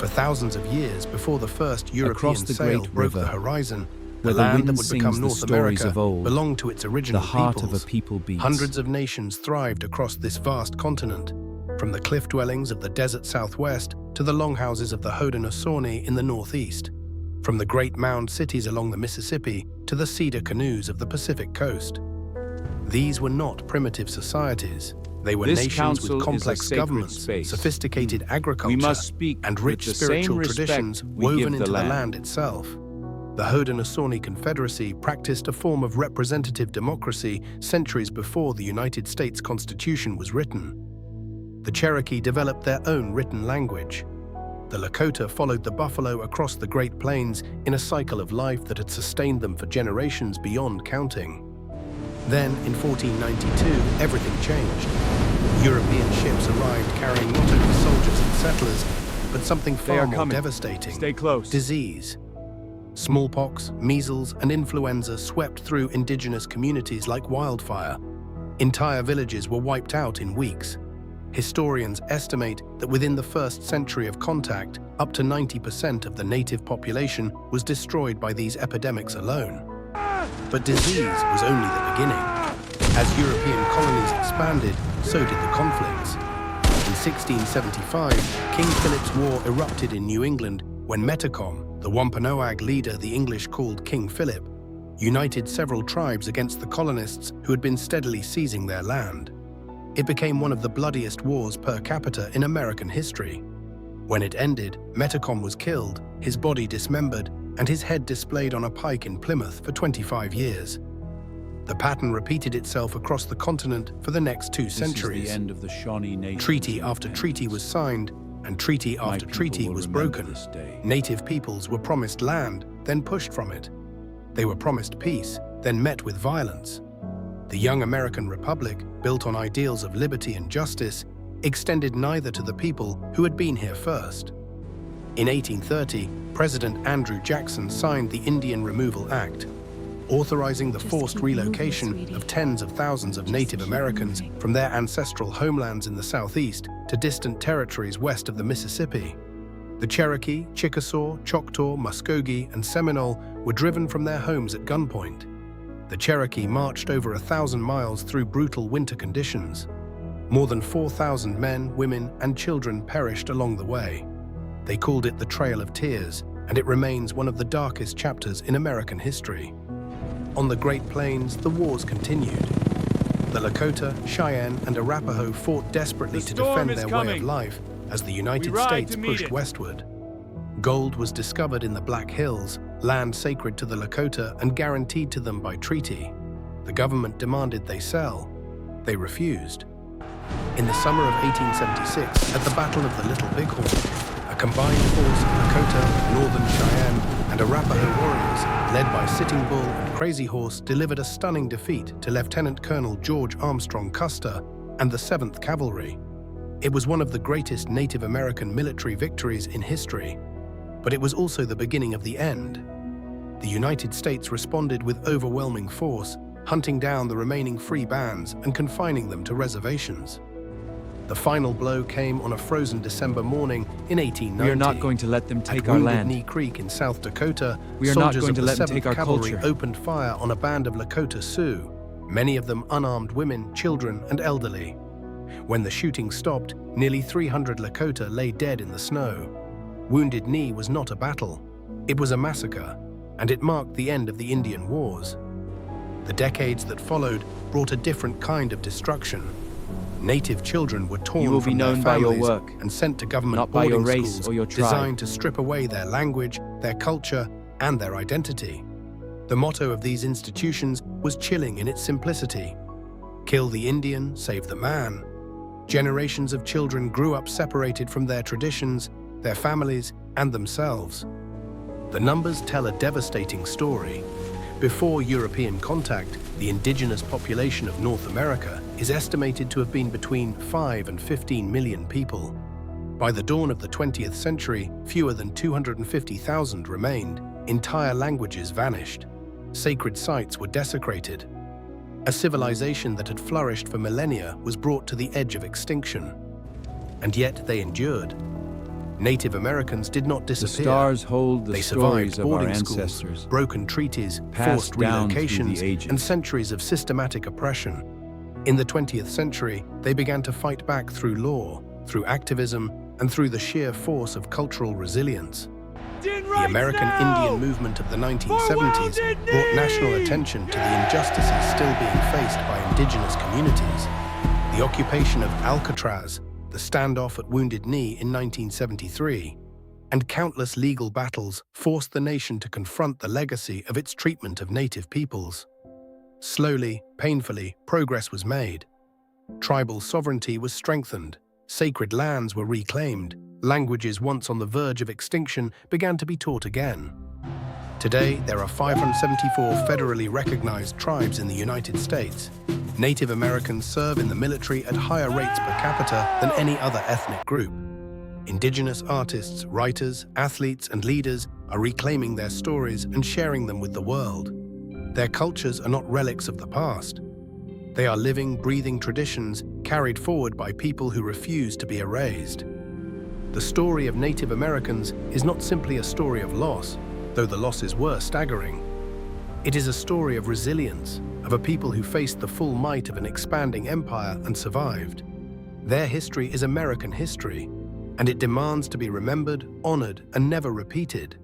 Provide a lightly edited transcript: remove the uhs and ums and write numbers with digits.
For thousands of years before the first European Across the sail great broke the river, horizon, the where the land wind that would sings become the North stories America of old, belonged to its original the heart peoples. of a people beats. Hundreds of nations thrived across this vast continent, from the cliff dwellings of the desert southwest to the longhouses of the Haudenosaunee in the northeast, from the great mound cities along the Mississippi to the cedar canoes of the Pacific coast. These were not primitive societies. They were This nations council with is a complex sacred governments, space. sophisticated agriculture, We must speak and with rich the same spiritual respect traditions we woven give the into the land. land itself. The Haudenosaunee Confederacy practiced a form of representative democracy centuries before the United States Constitution was written. The Cherokee developed their own written language. The Lakota followed the buffalo across the Great Plains in a cycle of life that had sustained them for generations beyond counting. Then, in 1492, everything changed. European ships arrived carrying not only soldiers and settlers, but something far more devastating: Stay close. disease. Smallpox, measles, and influenza swept through indigenous communities like wildfire. Entire villages were wiped out in weeks. Historians estimate that within the first century of contact, up to 90% of the native population was destroyed by these epidemics alone. But disease was only the beginning. As European colonies expanded, so did the conflicts. In 1675, King Philip's War erupted in New England when Metacom, the Wampanoag leader the English called King Philip, united several tribes against the colonists who had been steadily seizing their land. It became one of the bloodiest wars per capita in American history. When it ended, Metacom was killed, his body dismembered, and his head displayed on a pike in Plymouth for 25 years. The pattern repeated itself across the continent for the next 2 centuries. This is the end of the Shawnee Nation. Treaty after treaty was signed, and treaty after treaty was broken. Native peoples were promised land, then pushed from it. They were promised peace, then met with violence. The young American Republic, built on ideals of liberty and justice, extended neither to the people who had been here first. In 1830, President Andrew Jackson signed the Indian Removal Act, authorizing the forced relocation of tens of thousands of Native Americans from their ancestral homelands in the southeast to distant territories west of the Mississippi. The Cherokee, Chickasaw, Choctaw, Muskogee, and Seminole were driven from their homes at gunpoint. The Cherokee marched over 1,000 miles through brutal winter conditions. More than 4,000 men, women, and children perished along the way. They called it the Trail of Tears, and it remains one of the darkest chapters in American history. On the Great Plains, the wars continued. The Lakota, Cheyenne, and Arapaho fought desperately to defend their way of life as the United States pushed westward. Gold was discovered in the Black Hills, land sacred to the Lakota and guaranteed to them by treaty. The government demanded they sell. They refused. In the summer of 1876, at the Battle of the Little Bighorn, a combined force of Lakota, Northern Cheyenne, and Arapaho warriors, led by Sitting Bull and Crazy Horse, delivered a stunning defeat to Lieutenant Colonel George Armstrong Custer and the 7th Cavalry. It was one of the greatest Native American military victories in history, but it was also the beginning of the end. The United States responded with overwhelming force, hunting down the remaining free bands and confining them to reservations. The final blow came on a frozen December morning in 1890. We are not going to let them take our Wounded land. Knee Creek in South Dakota, We are not soldiers going of to the let them 7th take our Cavalry culture. opened fire on a band of Lakota Sioux, many of them unarmed women, children, and elderly. When the shooting stopped, nearly 300 Lakota lay dead in the snow. Wounded Knee was not a battle. It was a massacre, and it marked the end of the Indian Wars. The decades that followed brought a different kind of destruction. Native children were torn You will be from their known by your families work, and sent to government not by boarding your race schools or your tribe. designed to strip away their language, their culture, and their identity. The motto of these institutions was chilling in its simplicity. Kill the Indian, save the man. Generations of children grew up separated from their traditions, their families, and themselves. The numbers tell a devastating story. Before European contact, the indigenous population of North America is estimated to have been between 5 and 15 million people. By the dawn of the 20th century, fewer than 250,000 remained. Entire languages vanished. Sacred sites were desecrated. A civilization that had flourished for millennia was brought to the edge of extinction. And yet they endured. Native Americans did not The disappear. stars hold the They stories survived of our boarding ancestors, schools, broken treaties, passed forced down through the relocations, ages. and centuries of systematic oppression. In the 20th century, they began to fight back through law, through activism, and through the sheer force of cultural resilience. The American Indian movement of the 1970s brought national attention to the injustices still being faced by indigenous communities. The occupation of Alcatraz, the standoff at Wounded Knee in 1973, and countless legal battles forced the nation to confront the legacy of its treatment of native peoples. Slowly, painfully, progress was made. Tribal sovereignty was strengthened, sacred lands were reclaimed, languages once on the verge of extinction began to be taught again. Today, there are 574 federally recognized tribes in the United States. Native Americans serve in the military at higher rates per capita than any other ethnic group. Indigenous artists, writers, athletes, and leaders are reclaiming their stories and sharing them with the world. Their cultures are not relics of the past. They are living, breathing traditions carried forward by people who refuse to be erased. The story of Native Americans is not simply a story of loss, though the losses were staggering. It is a story of resilience, of a people who faced the full might of an expanding empire and survived. Their history is American history, and it demands to be remembered, honored, and never repeated.